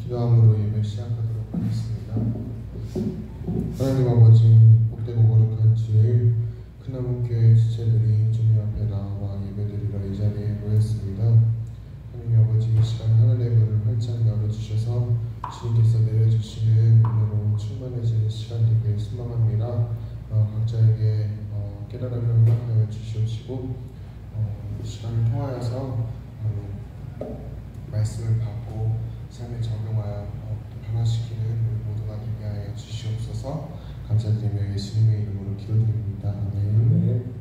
기도함으로 예배 시작하도록 하겠습니다. 하나님 아버지, 복되고 거룩한 주일 큰나무교회 지체들이 주님 앞에 나와 예배드리러 이 자리에 모였습니다. 하나님 아버지, 이 시간 하늘의 문을 활짝 열어주셔서 주님께서 내려주시는 은혜로 충만해지는 시간 되길 소망합니다. 각자에게 깨달음을 허락하여 주시옵시고 이 시간을 통하여서 말씀을 받고 삶에 적용하여 변화시키는 우리 모두가 되게 하여 주시옵소서. 감사드리며 예수님의 이름으로 기도드립니다. 아멘.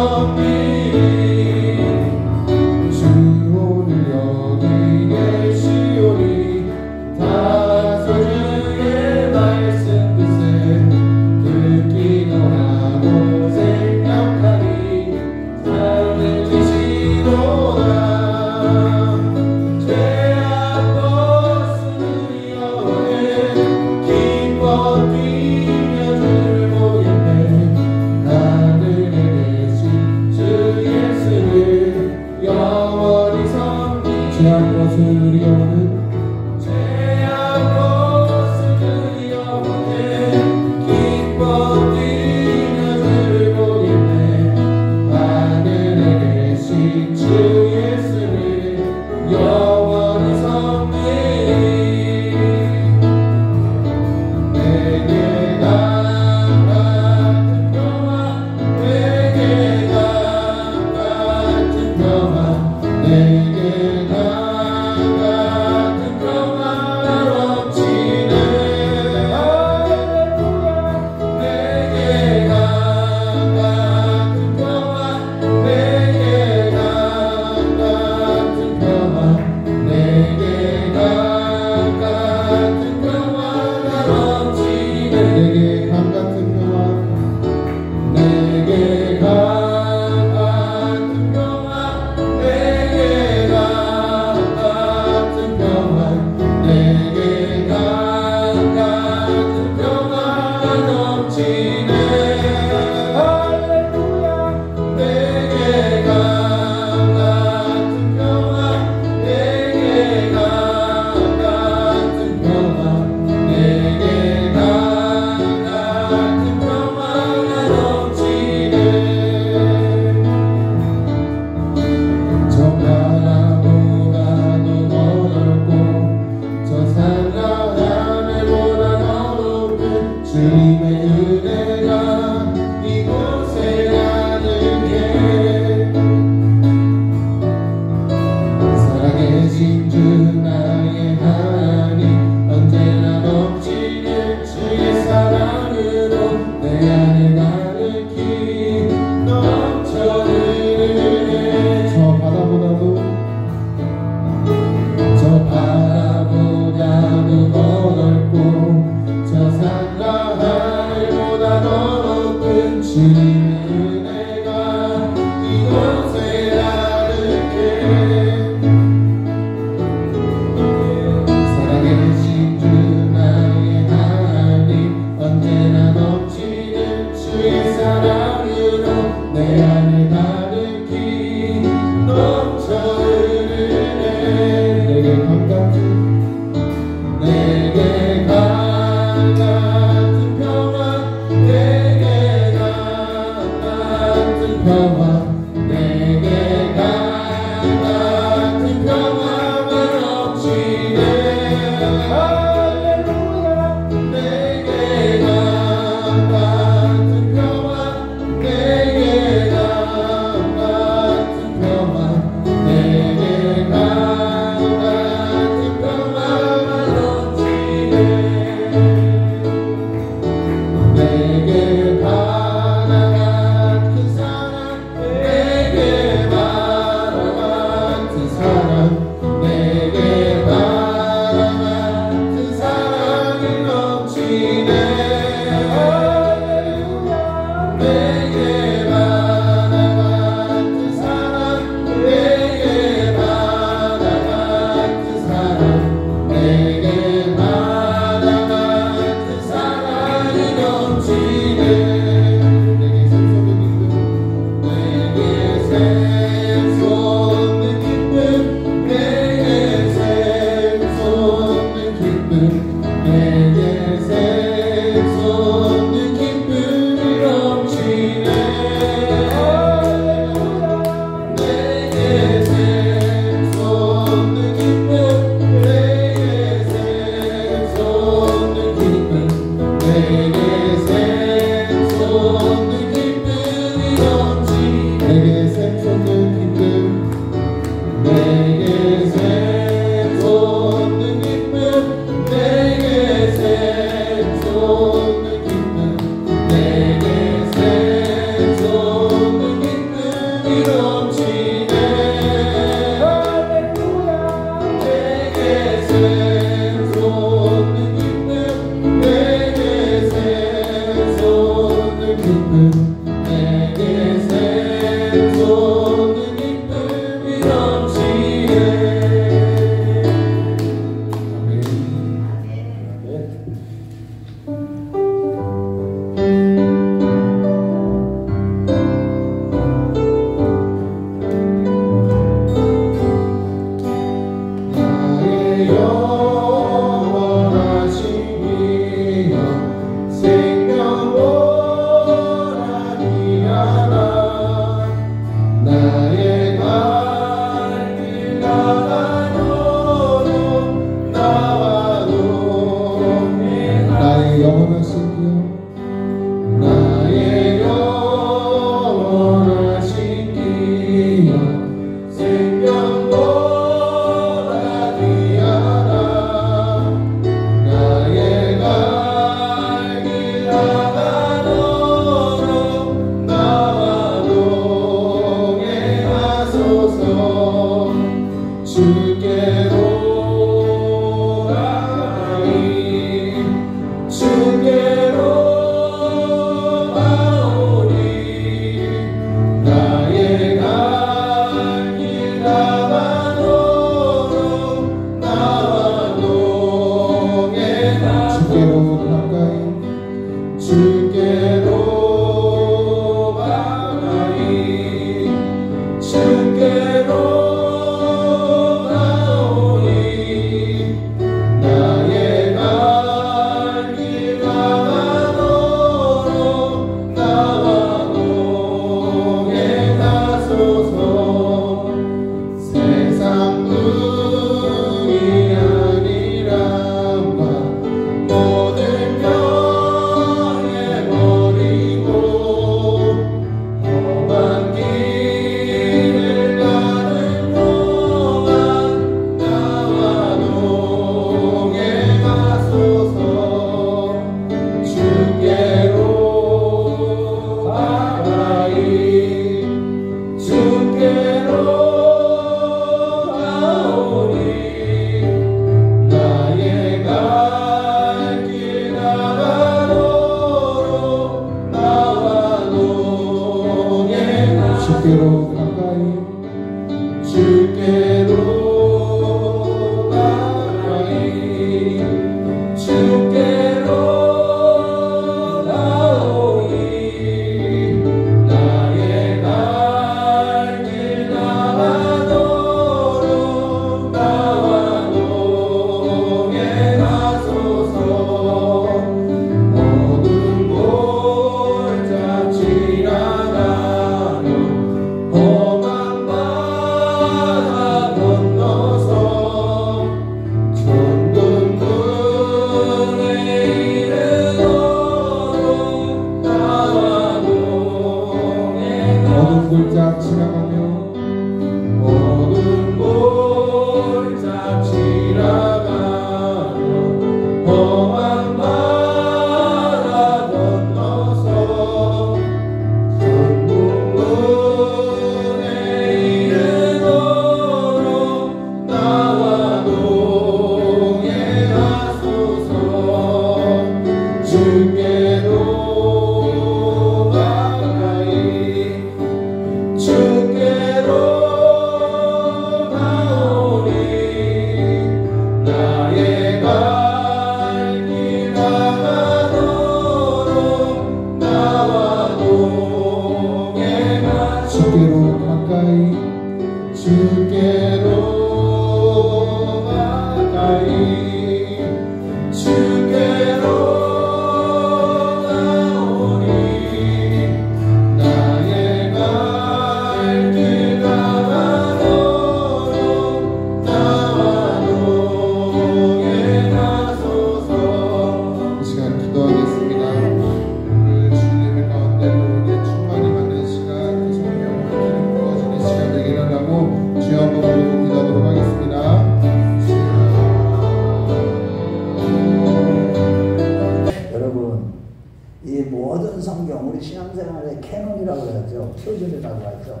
표준이라고 하죠.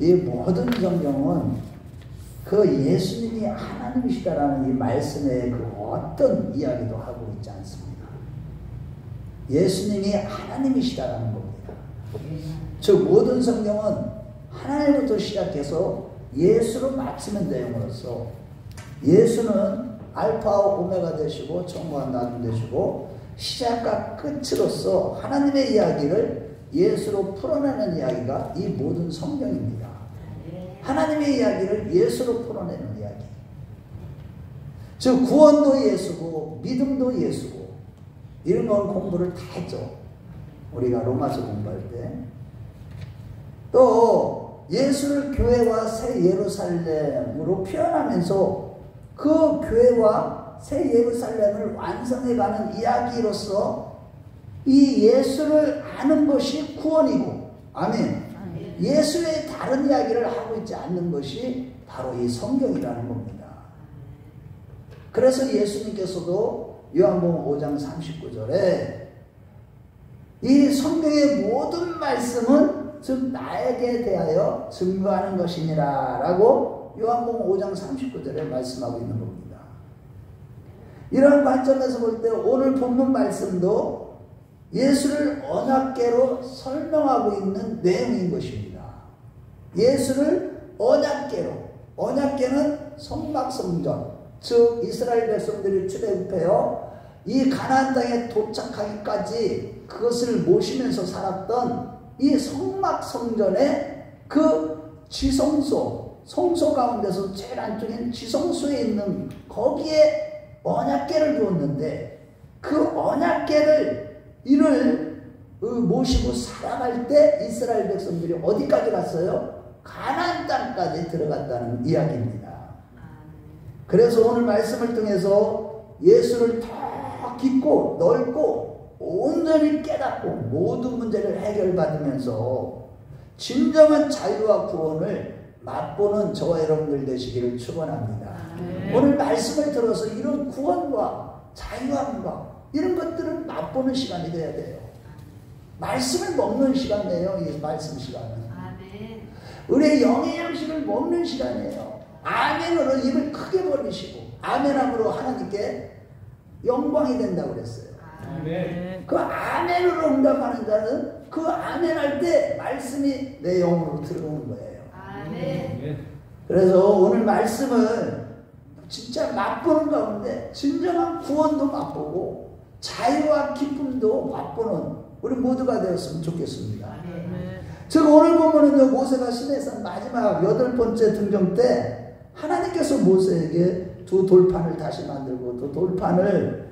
이 모든 성경은 그 예수님이 하나님이시다라는 이 말씀에 그 어떤 이야기도 하고 있지 않습니다. 예수님이 하나님이시다라는 겁니다. 즉 모든 성경은 하나님부터 시작해서 예수로 마치는 내용으로서 예수는 알파와 오메가 되시고 처음과 나중 되시고 시작과 끝으로서 하나님의 이야기를 예수로 풀어내는 이야기가 이 모든 성경입니다. 하나님의 이야기를 예수로 풀어내는 이야기. 즉 구원도 예수고 믿음도 예수고 이런 건 공부를 다 했죠. 우리가 로마서 공부할 때. 또 예수를 교회와 새 예루살렘으로 표현하면서 그 교회와 새 예루살렘을 완성해가는 이야기로서 이 예수를 아는 것이 구원이고, 아멘. 예수 외에 다른 이야기를 하고 있지 않는 것이 바로 이 성경이라는 겁니다. 그래서 예수님께서도 요한복음 5장 39절에 이 성경의 모든 말씀은 즉 나에게 대하여 증거하는 것이니라 라고 요한복음 5장 39절에 말씀하고 있는 겁니다. 이런 관점에서 볼 때 오늘 본문 말씀도 예수를 언약계로 설명하고 있는 내용인 것입니다. 예수를 언약계로, 언약계는 성막성전, 즉 이스라엘 백성들이 출애굽하여 이 가나안 땅에 도착하기까지 그것을 모시면서 살았던 이 성막성전의 그 지성소, 성소 가운데서 제일 안쪽인 지성소에 있는 거기에 언약궤를 두었는데 그 언약궤를 이를 모시고 살아갈 때 이스라엘 백성들이 어디까지 갔어요? 가나안 땅까지 들어갔다는 이야기입니다. 그래서 오늘 말씀을 통해서 예수를 더 깊고 넓고 온전히 깨닫고 모든 문제를 해결받으면서 진정한 자유와 구원을 맛보는 저와 여러분들 되시기를 축원합니다. 오늘 말씀을 들어서 이런 구원과 자유함과 이런 것들을 맛보는 시간이 되어야 돼요. 말씀을 먹는 시간이에요. 이 말씀 시간은. 우리의 영의 양식을 먹는 시간이에요. 아멘으로 입을 크게 벌리시고 아멘함으로 하나님께 영광이 된다고 그랬어요. 아멘. 그 아멘으로 응답하는 자는 그 아멘할 때 말씀이 내 영으로 들어오는 거예요. 아멘. 그래서 오늘 말씀을 진짜 맛보는 가운데 진정한 구원도 맛보고 자유와 기쁨도 맛보는 우리 모두가 되었으면 좋겠습니다. 즉 오늘 보면은요, 모세가 시내산 마지막 8번째 등정 때 하나님께서 모세에게 두 돌판을 다시 만들고 또 돌판을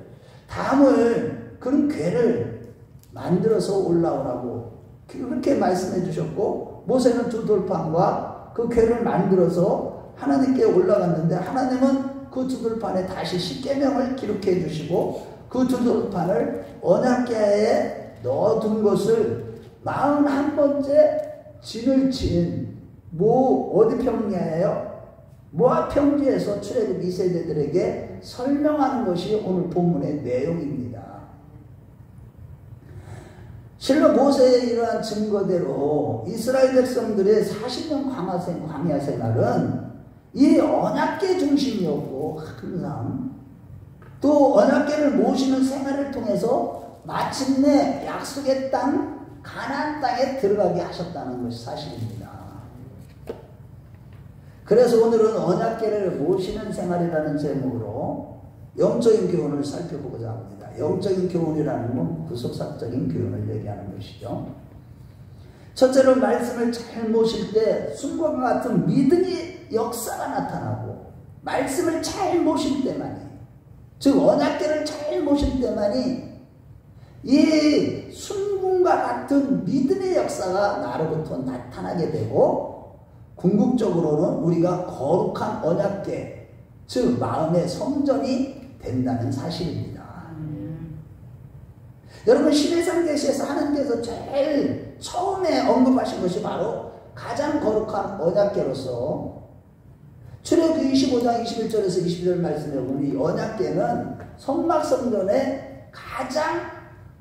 담을 그런 궤를 만들어서 올라오라고 그렇게 말씀해 주셨고, 모세는 두 돌판과 그 궤를 만들어서 하나님께 올라갔는데 하나님은 그 두 돌판에 다시 십계명을 기록해 주시고 그 두 돌판을 언약궤에 넣어둔 것을 41번째 진을 친 어디 평야예요? 모압 평지에서 출애굽 2세대들에게 설명하는 것이 오늘 본문의 내용입니다. 실로 모세의 이러한 증거대로 이스라엘 백성들의 40년 광야 생활은 이 언약궤 중심이었고, 항상 또 언약궤를 모시는 생활을 통해서 마침내 약속의 땅 가나안 땅에 들어가게 하셨다는 것이 사실입니다. 그래서 오늘은 언약궤를 모시는 생활이라는 제목으로 영적인 교훈을 살펴보고자 합니다. 영적인 교훈이라는 건 구속사적인 교훈을 얘기하는 것이죠. 첫째로 말씀을 잘 모실 때 순과 같은 믿음의 역사가 나타나고, 말씀을 잘 모실 때만이, 즉 언약궤를 잘 모실 때만이 이 순금과 같은 믿음의 역사가 나로부터 나타나게 되고, 궁극적으로는 우리가 거룩한 언약궤, 즉 마음의 성전이 된다는 사실입니다. 여러분, 시내산 계시에서 하나님께서 제일 처음에 언급하신 것이 바로 가장 거룩한 언약궤로서 출애굽 25장 21절에서 22절 말씀에 보면 이 언약궤는 성막성전의 가장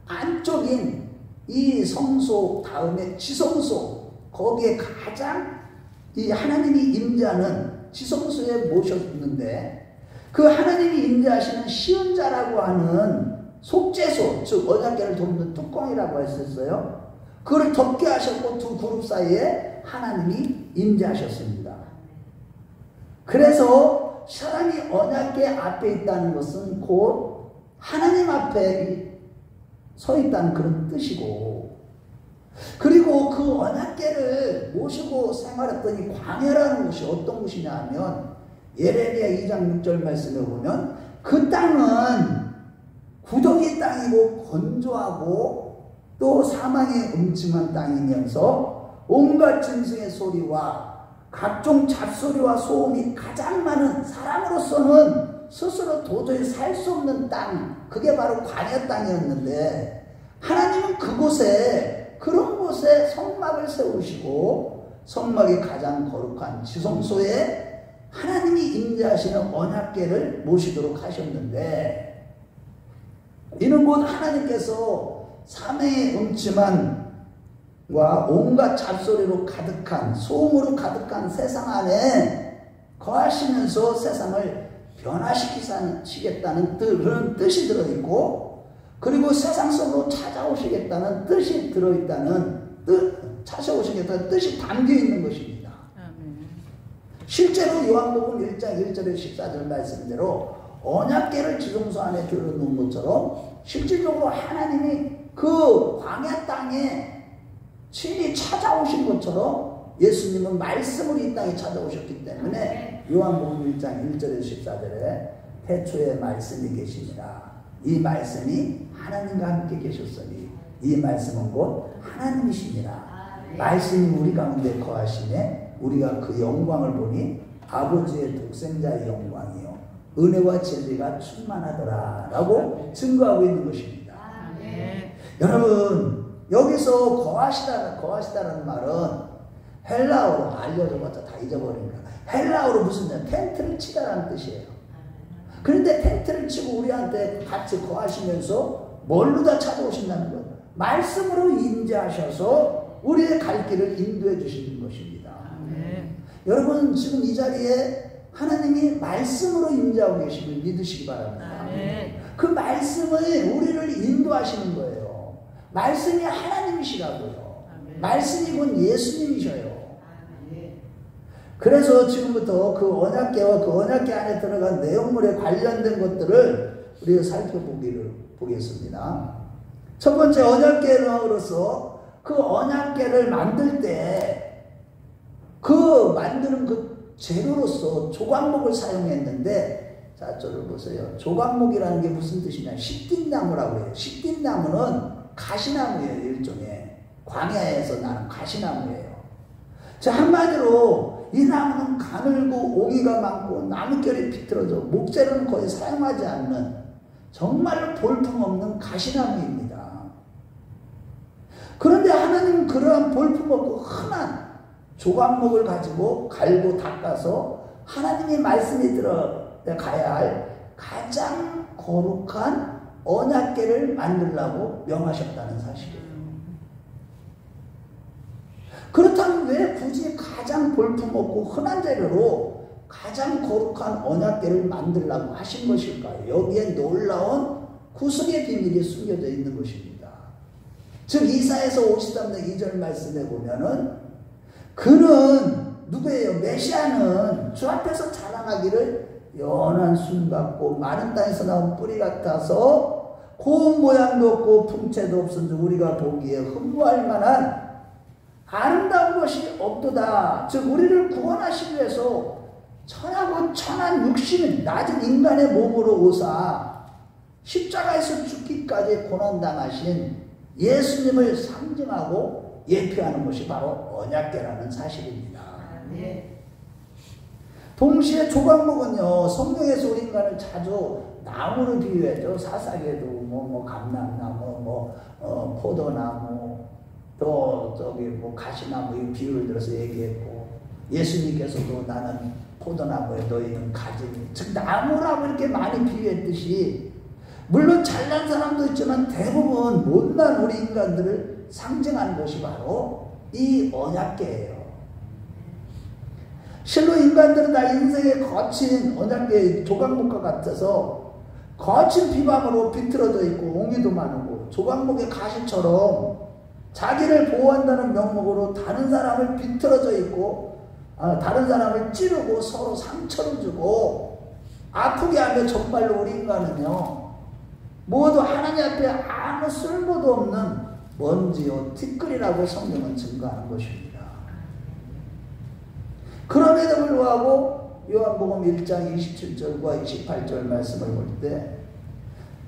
안쪽인 이 성소 다음에 지성소, 거기에 가장 이 하나님이 임재하는 지성소에 모셨는데 그 하나님이 임재하시는 시은자라고 하는 속죄소, 즉 언약궤를 돕는 뚜껑이라고 했었어요. 그걸 덮게 하셨고 두 그룹 사이에 하나님이 임재하셨습니다. 그래서 사람이 언약궤 앞에 있다는 것은 곧 하나님 앞에 서 있다는 그런 뜻이고, 그리고 그 언약궤를 모시고 생활했더니 광야라는 곳이 어떤 곳이냐 하면 예레미야 2장 6절 말씀에 보면 그 땅은 구더기 땅이고 건조하고 또 사망의 음침한 땅이면서 온갖 짐승의 소리와 각종 잡소리와 소음이 가장 많은, 사람으로서는 스스로 도저히 살 수 없는 땅, 그게 바로 광야 땅이었는데 하나님은 그곳에, 그런 곳에 성막을 세우시고 성막이 가장 거룩한 지성소에 하나님이 임재하시는 언약궤를 모시도록 하셨는데, 이는 곧 하나님께서 사망의 음침한 와 온갖 잡소리로 가득한, 소음으로 가득한 세상 안에 거하시면서 세상을 변화시키시겠다는 그런 뜻이 들어있고, 그리고 세상 속으로 찾아오시겠다는 뜻이 들어있다는 찾아오시겠다는 뜻이 담겨있는 것입니다. 실제로 요한복음 1장 1절에 14절 말씀대로 언약궤를 지성소 안에 들어놓은 것처럼 실질적으로 하나님이 그 광야 땅에 친히 찾아오신 것처럼 예수님은 말씀으로 이 땅에 찾아오셨기 때문에 요한복음 1장 1절에서 14절에 태초에 말씀이 계시니라. 이 말씀이 하나님과 함께 계셨으니 이 말씀은 곧 하나님이시니라. 말씀이 우리 가운데 거하시네 우리가 그 영광을 보니 아버지의 독생자의 영광이요 은혜와 진리가 충만하더라 라고 증거하고 있는 것입니다. 여러분, 여기서 거하시다라는 말은 헬라어로 알려져봤자 다 잊어버립니다. 헬라어로 무슨 텐트를 치다라는 뜻이에요. 그런데 텐트를 치고 우리한테 같이 거하시면서 뭘로 다 찾아오신다는 거예요. 말씀으로 임재하셔서 우리의 갈 길을 인도해 주시는 것입니다. 여러분, 지금 이 자리에 하나님이 말씀으로 임재하고 계심을 믿으시기 바랍니다. 그 말씀을 우리를 인도하시는 거예요. 말씀이 하나님이시라고요. 말씀이 곧 예수님이셔요. 그래서 지금부터 그 언약궤와 그 언약궤 안에 들어간 내용물에 관련된 것들을 우리가 살펴보겠습니다. 첫 번째, 언약궤로서 그 언약궤를 만들 때 그 만드는 그 재료로서 조각목을 사용했는데, 자, 저를 보세요. 조각목이라는 게 무슨 뜻이냐? 십딘나무라고 해요. 십딘나무는 가시나무예요. 일종의 광야에서 나는 가시나무예요. 자, 한마디로 이 나무는 가늘고 옹이가 많고 나뭇결이 비틀어져 목재로는 거의 사용하지 않는 정말로 볼품없는 가시나무입니다. 그런데 하나님은 그러한 볼품없고 흔한 조각목을 가지고 갈고 닦아서 하나님의 말씀이 들어가야 할 가장 거룩한 언약궤를 만들라고 명하셨다는 사실이에요. 그렇다면 왜 굳이 가장 볼품없고 흔한 재료로 가장 거룩한 언약궤를 만들라고 하신 것일까요? 여기에 놀라운 구속의 비밀이 숨겨져 있는 것입니다. 즉 이사야서 53장 2절 말씀에 보면은 그는 누구예요? 메시아는 주 앞에서 자라나기를 연한 순 같고 마른 땅에서 나온 뿌리 같아서 고운 모양도 없고 풍채도 없은즉 우리가 보기에 흠모할 만한 아름다운 것이 없도다. 즉 우리를 구원하시기 위해서 천하고 천한 육신 낮은 인간의 몸으로 오사 십자가에서 죽기까지 고난당하신 예수님을 상징하고 예표하는 것이 바로 언약궤라는 사실입니다. 동시에 조각목은요, 성경에서 우리 인간을 자주 나무로 비유했죠. 사사계도 감람나무, 포도나무, 또 가시나무 이 비유를 들어서 얘기했고, 예수님께서도 나는 포도나무에 너희는 가지니, 즉 나무라고 이렇게 많이 비유했듯이, 물론 잘난 사람도 있지만 대부분 못난 우리 인간들을 상징하는 것이 바로 이 언약궤예요. 실로 인간들은 다 인생의 거친 언약의 조각목과 같아서 거친 비방으로 비틀어져 있고 옹이도 많고 조각목의 가시처럼 자기를 보호한다는 명목으로 다른 사람을 비틀어져 있고 다른 사람을 찌르고 서로 상처를 주고 아프게 하며 정말로 우리 인간은요 모두 하나님 앞에 아무 쓸모도 없는 먼지요 티끌이라고 성경은 증거하는 것입니다. 그럼에도 불구하고 요한복음 1장 27절과 28절 말씀을 볼 때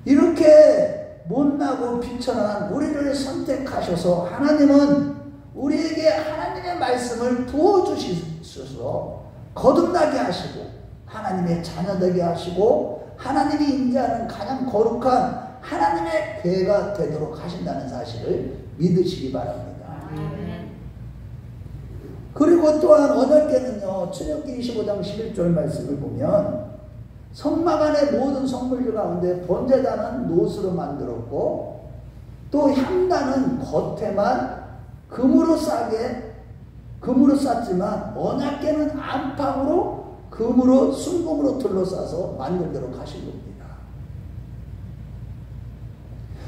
이렇게 못나고 비천한 우리를 선택하셔서 하나님은 우리에게 하나님의 말씀을 부어주셔서 거듭나게 하시고 하나님의 자녀되게 하시고 하나님이 인자하는 가장 거룩한 하나님의 교회가 되도록 하신다는 사실을 믿으시기 바랍니다. 그리고 또한 언약궤는요 출애굽기 25장 11절 말씀을 보면 성막 안의 모든 성물들 가운데 번제단은 노스로 만들었고 또 향단은 겉에만 금으로 쌌지만 언약궤는 안팎으로 금으로 순금으로 둘러싸서 만들도록 하신 겁니다.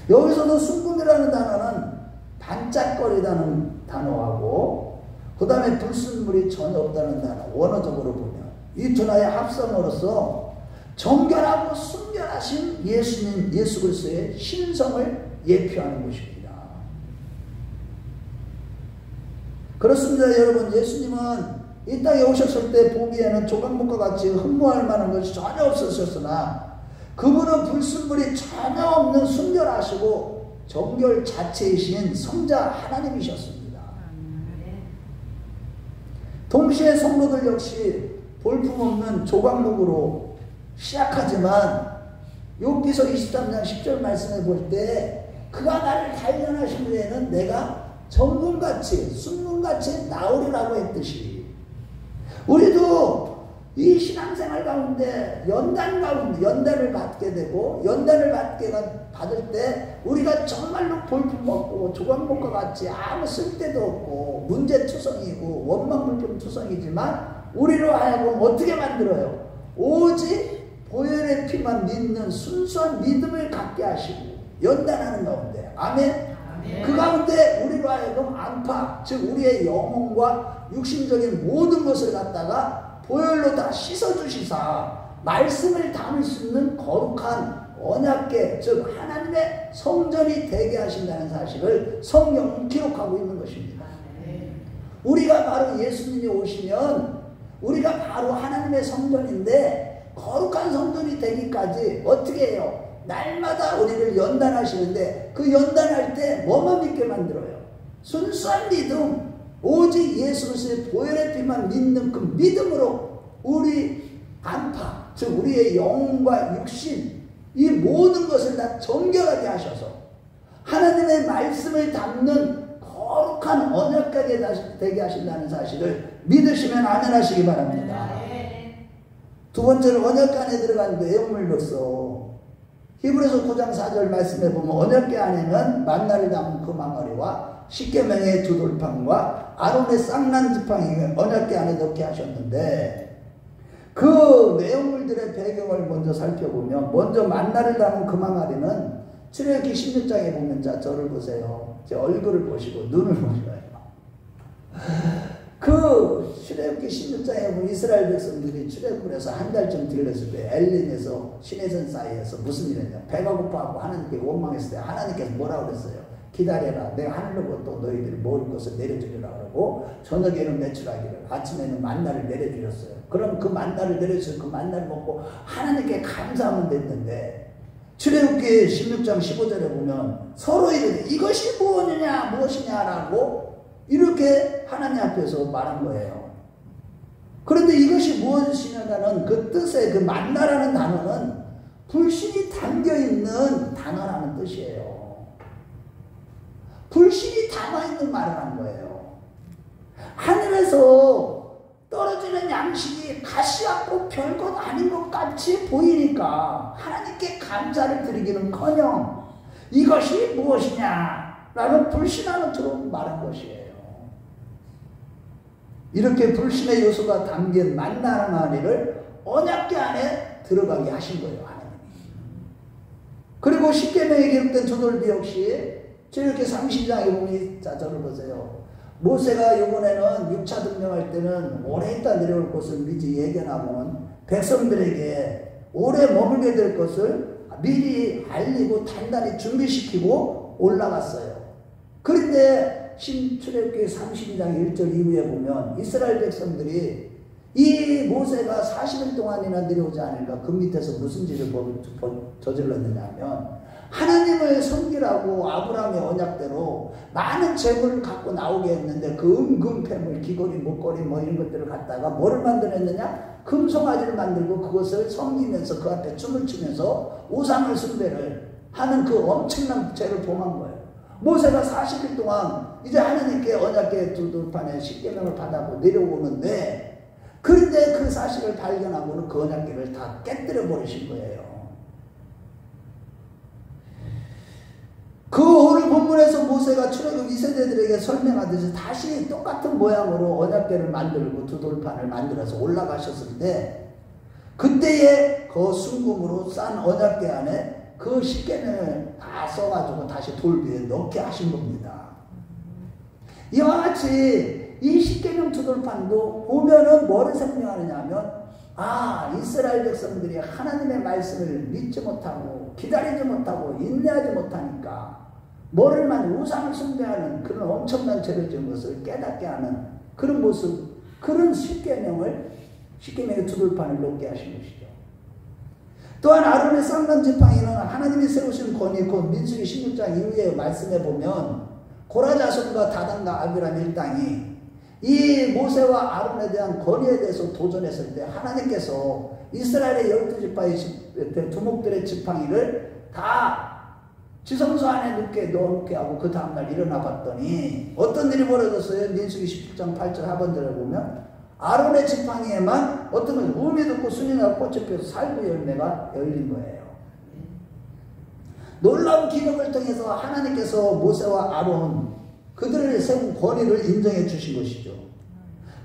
여기서도 순금이라는 단어는 반짝거리다는 단어하고 그 다음에 불순물이 전혀 없다는 단어, 원어적으로 보면 이 두 나의 합성으로서 정결하고 순결하신 예수 그리스도의 신성을 예표하는 것입니다. 그렇습니다. 여러분, 예수님은 이 땅에 오셨을 때 보기에는 조각목과 같이 흠모할 만한 것이 전혀 없으셨으나 그분은 불순물이 전혀 없는 순결하시고 정결 자체이신 성자 하나님이셨습니다. 동시에 성도들 역시 볼품없는 조각목으로 시작하지만 욥기서 23장 10절 말씀을 볼 때 그가 나를 단련하신 후에는 내가 정금같이 순금같이 나오리라고 했듯이 우리도 이 신앙생활 가운데 연단을 받게 되고 연단을 받을 때 우리가 정말로 볼품없고 조각목과 같이 아무 쓸데도 없고 문제투성이고 원망불평투성이지만 우리로 하여금 어떻게 만들어요? 오직 보혈의 피만 믿는 순수한 믿음을 갖게 하시고 연단하는 가운데 아멘. 그 가운데 우리로 하여금 안팎 즉 우리의 영혼과 육신적인 모든 것을 갖다가 보혈로 다 씻어주시사 말씀을 담을 수 있는 거룩한 언약궤 즉 하나님의 성전이 되게 하신다는 사실을 성경은 기록하고 있는 것입니다. 우리가 바로 예수님이 오시면 우리가 바로 하나님의 성전인데 거룩한 성전이 되기까지 어떻게 해요? 날마다 우리를 연단하시는데 그 연단할 때 뭐만 믿게 만들어요? 순수한 믿음 오직 예수 그리스도의 보혈의 피만 믿는 그 믿음으로 우리 안팎 즉 우리의 영과 육신 이 모든 것을 다 정결하게 하셔서 하나님의 말씀을 담는 거룩한 언약궤가 되게 하신다는 사실을 믿으시면 아멘 하시기 바랍니다. 두 번째로 언약궤 안에 들어간 내용물로서 히브리서 9장 4절 말씀에 보면 언약궤 안에는 만나를 담은 그 망아리와 십계명의 두 돌판과 아론의 쌍난 지팡이 언약궤 안에 넣게 하셨는데 그 내용물들의 배경을 먼저 살펴보면 먼저 만나를 담은 그 망아리는 출애굽기 16장에 보면 자 저를 보세요. 제 얼굴을 보시고 눈을 보셔요. 그 출애굽기 16장에 보면 이스라엘 백성들이 출애굽을 해서 한 달쯤 들렸을 때 엘림에서 시내산 사이에서 무슨 일이 했냐 배가 고파하고 하나님께 원망했을 때 하나님께서 뭐라고 그랬어요? 기다려라. 내가 하늘로부터 너희들이 먹을 것을 내려주리라 그러고 저녁에는 매출하기를 아침에는 만나를 내려주셨어요. 그럼 그 만나를 내려주셔서 그 만나를 먹고 하나님께 감사하면 됐는데 출애굽기 16장 15절에 보면 서로 이르되 이것이 무엇이냐라고 이렇게 하나님 앞에서 말한 거예요. 그런데 이것이 무엇이냐는 그 뜻의 그 만나라는 단어는 불신이 담겨있는 단어라는 뜻이에요. 불신이 담아있는 말을 한 거예요. 하늘에서 떨어지는 양식이 가시 않고 별것 아닌 것 같이 보이니까 하나님께 감사를 드리기는커녕 이것이 무엇이냐 라는 불신하는 처럼 말한 것이에요. 이렇게 불신의 요소가 담긴 만나 항아리를 언약궤 안에 들어가게 하신 거예요, 하나님이. 그리고 십계명에 기록된 두 돌비 역시 이렇게 30장에 보면, 자, 저를 보세요. 모세가 이번에는 6차 등령할 때는 오래 있다 내려올 것을 미리 예견하고는 백성들에게 오래 머물게 될 것을 미리 알리고 단단히 준비시키고 올라갔어요. 그런데 신출애굽기 32장 1절 이후에 보면 이스라엘 백성들이 이 모세가 40일 동안이나 내려오지 않을까, 그 밑에서 무슨 죄를 저질렀느냐 하면 하나님을 섬기라고 아브라함의 언약대로 많은 재물을 갖고 나오게 했는데 그 은금패물, 귀걸이, 목걸이 뭐 이런 것들을 갖다가 뭐를 만들었느냐? 금송아지를 만들고 그것을 섬기면서 그 앞에 춤을 추면서 우상을 숭배를 하는 그 엄청난 죄를 범한 거예요. 모세가 40일 동안 이제 하나님께 언약궤 두 돌판에 십계명을 받아고 내려오는데, 그런데 그 사실을 발견하고는 그 언약궤를 다 깨뜨려 버리신 거예요. 그 오늘 본문에서 모세가 출애굽 2세대들에게 설명하듯이 다시 똑같은 모양으로 언약궤를 만들고 두 돌판을 만들어서 올라가셨을 때, 그때의 그 순금으로 싼 언약궤 안에 그 십계명을 다 써가지고 다시 돌 위에 넣게 하신 겁니다. 이와 같이 이 십계명 두 돌판도 보면은 뭐를 설명하느냐 하면, 이스라엘 백성들이 하나님의 말씀을 믿지 못하고 기다리지 못하고 인내하지 못하니까 뭐를 우상을 숭배하는 그런 엄청난 죄를 지은 것을 깨닫게 하는 그런 모습, 그런 십계명의 두 돌판을 놓게 하신 것이죠. 또한 아론의 쌍난 지팡이는 하나님이 세우신 권위, 곧 민수기 16장 이후의 말씀에 보면 고라 자손과 다단과 아비람 일당이 이 모세와 아론에 대한 권위에 대해서 도전했을 때 하나님께서 이스라엘의 12지파의 두목들의 지팡이를 다 지성소 안에 넣게 하고 그 다음날 일어나 봤더니 어떤 일이 벌어졌어요? 민수기 17장 8절 하반절에 보면 아론의 지팡이에만 어떤 건 음이 돋고 순이나 꽃이 피어서 살구 열매가 열린 거예요. 놀라운 기적을 통해서 하나님께서 모세와 아론 그들을 세운 권위를 인정해 주신 것이죠.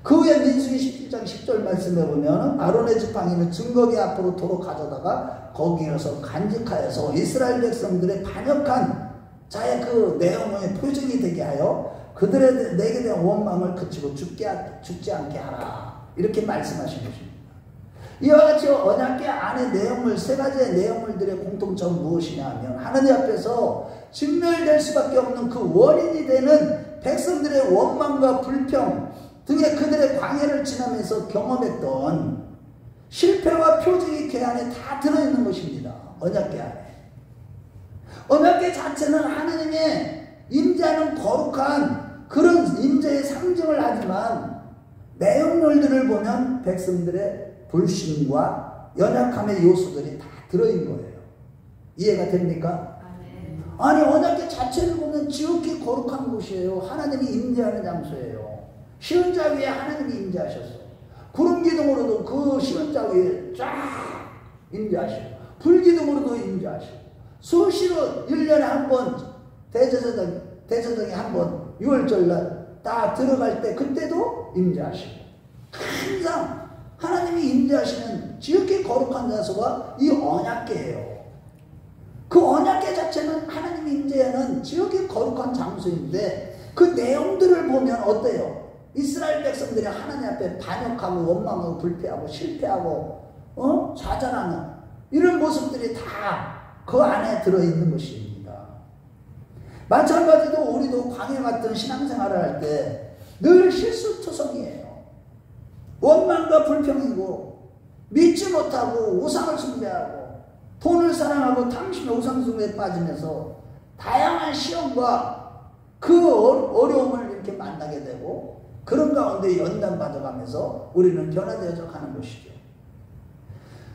그 후에 민수기 17장 10절 말씀에 보면 아론의 지팡이는 증거기 앞으로 도로 가져다가 거기에서 간직하여서 이스라엘 백성들의 반역한 자의 그 내용의 표징이 되게 하여 그들의 내게 대한 원망을 그치고 죽지 않게 하라, 이렇게 말씀하신 것입니다. 이와 같이 언약궤 안의 내용물, 세 가지의 내용물들의 공통점은 무엇이냐 하면 하나님 앞에서 증멸될 수밖에 없는 그 원인이 되는 백성들의 원망과 불평 등의 그들의 광해를 지나면서 경험했던 실패와 표징이 그 안에 다 들어있는 것입니다. 언약궤 안에. 언약궤 자체는 하나님의 임재하는 거룩한 그런 임재의 상징을 하지만 내용물들을 보면 백성들의 불신과 연약함의 요소들이 다 들어있는 거예요. 이해가 됩니까? 아니, 언약궤 자체를 보면 지극히 거룩한 곳이에요. 하나님이 임재하는 장소예요. 시은자 위에 하나님이 임재하셨어요. 구름 기둥으로도 그 시은자 위에 쫙 임재하시고, 불 기둥으로도 임재하시고, 수시로 1년에 한 번 대제사장이 한 번 6월절날 딱 들어갈 때 그때도 임재하시고, 항상 하나님이 임재하시는 지극히 거룩한 장소가 이 언약궤예요. 그 언약궤 자체는 하나님이 임재하는 지극히 거룩한 장소인데 그 내용들을 보면 어때요? 이스라엘 백성들이 하나님 앞에 반역하고 원망하고 불패하고 실패하고 좌절하는 이런 모습들이 다 그 안에 들어있는 것입니다. 마찬가지로 우리도 광야 같은 신앙생활을 할 때 늘 실수투성이에요. 원망과 불평이고 믿지 못하고 우상을 숭배하고 돈을 사랑하고 탐심의 우상 숭배에 빠지면서 다양한 시험과 그 어려움을 이렇게 만나게 되고 그런 가운데 연단받아가면서 우리는 변화되어져 가는 것이죠.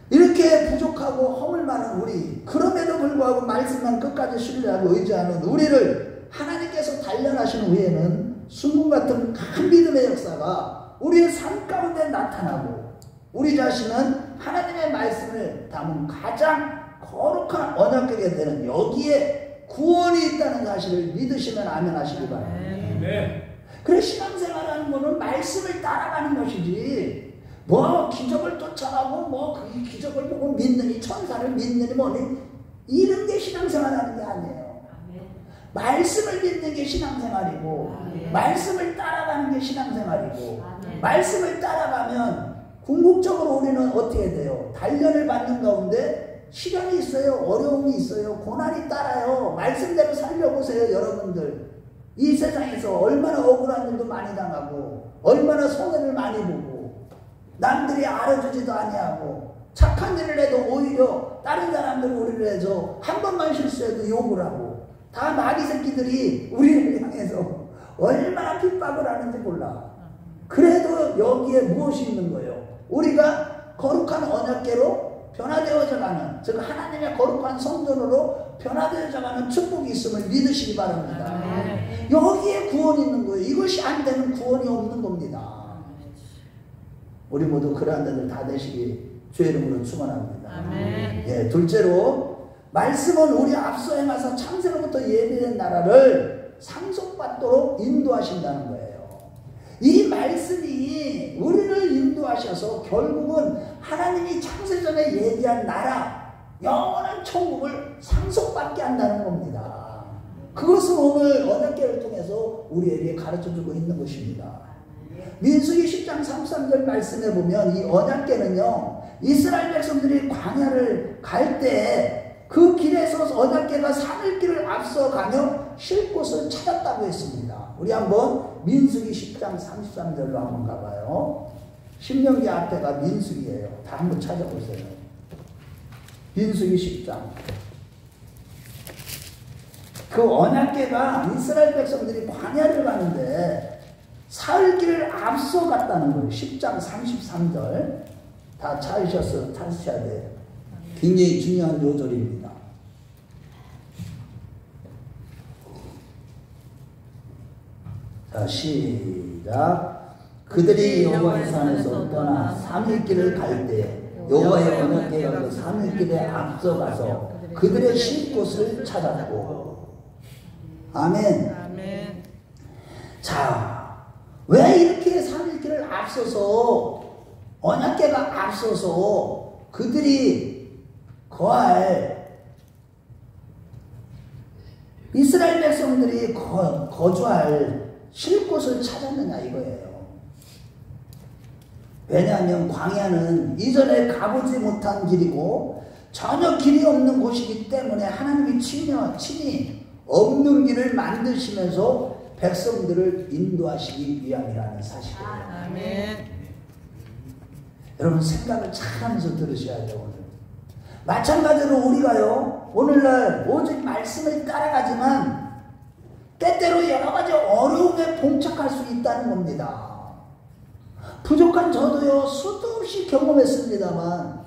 이렇게 부족하고 허물 많은 우리, 그럼에도 불구하고 말씀만 끝까지 신뢰하고 의지하는 우리를 하나님께서 단련하신 후에는 순금 같은 큰 믿음의 역사가 우리의 삶 가운데 나타나고 우리 자신은 하나님의 말씀을 담은 가장 거룩한 언약궤가 되는 여기에 구원이 있다는 사실을 믿으시면 아멘 하시기 바랍니다. 그래 신앙생활하는 거는 말씀을 따라가는 것이지 뭐 기적을 쫓아가고 뭐 그 기적을 보고 믿느니 천사를 믿느니 뭐니 이런 게 신앙생활하는 게 아니에요. 말씀을 믿는 게 신앙생활이고 말씀을 따라가는 게 신앙생활이고 말씀을 따라가면 궁극적으로 우리는 어떻게 돼요? 단련을 받는 가운데 시련이 있어요. 어려움이 있어요. 고난이 따라요. 말씀대로 살려보세요. 여러분들 이 세상에서 얼마나 억울한 일도 많이 당하고 얼마나 손해를 많이 보고 남들이 알아주지도 아니하고 착한 일을 해도 오히려 다른 사람들이 우리를 해서 한 번만 실수해도 욕을 하고 다 마귀 새끼들이 우리를 향해서 얼마나 핍박을 하는지 몰라. 그래도 여기에 무엇이 있는 거예요? 우리가 거룩한 언약궤로 변화되어져 가는, 즉 하나님의 거룩한 성전으로 변화되어져 가는 축복이 있음을 믿으시기 바랍니다. 여기에 구원이 있는 거예요. 이것이 안 되면 구원이 없는 겁니다. 우리 모두 그러한 자들 다 되시기 주의 이름으로 축원합니다. 예, 둘째로 말씀은 우리 앞서 행하사 창세로부터 예비된 나라를 상속받도록 인도하신다는 거예요. 이 말씀이 우리를 인도하셔서 결국은 하나님이 창세전에 예비한 나라, 영원한 천국을 상속받게 한다는 겁니다. 그것은 오늘 언약궤를 통해서 우리에게 가르쳐주고 있는 것입니다. 민수기 10장 33절 말씀에 보면 이 언약궤는요, 이스라엘 백성들이 광야를 갈 때 그 길에서 언약궤가 산을길을 앞서가며 쉴 곳을 찾았다고 했습니다. 우리 한번 민수기 10장 33절로 한번 가봐요. 신명기 앞에가 민수기예요. 다 한번 찾아보세요. 민수기 10장. 그 언약궤가 이스라엘 백성들이 광야를 가는데 사흘길을 앞서 갔다는 거예요. 10장 33절. 다 찾으셔야 돼요. 굉장히 중요한 요절입니다. 자, 시작. 그들이 여호와의 산에서 떠나 3일길을 갈 때 여호와의 언약궤가 그 3일길에 앞서가서 그들의 쉴 곳을 찾았고. 아멘. 아멘. 자, 왜 이렇게 3일길을 앞서서 언약궤가 앞서서 그들이 거할 이스라엘 백성들이 거주할 쉴 곳을 찾았느냐 이거예요. 왜냐하면 광야는 이전에 가보지 못한 길이고 전혀 길이 없는 곳이기 때문에 하나님이 친히 없는 길을 만드시면서 백성들을 인도하시기 위함이라는 사실이에요. 아멘. 여러분 생각을 잘 하면서 들으셔야 돼요. 오늘 마찬가지로 우리가요 오늘날 오직 말씀을 따라가지만 때때로 여러가지 어려움에 봉착할 수 있다는 겁니다. 부족한 저도요 수도 없이 경험했습니다만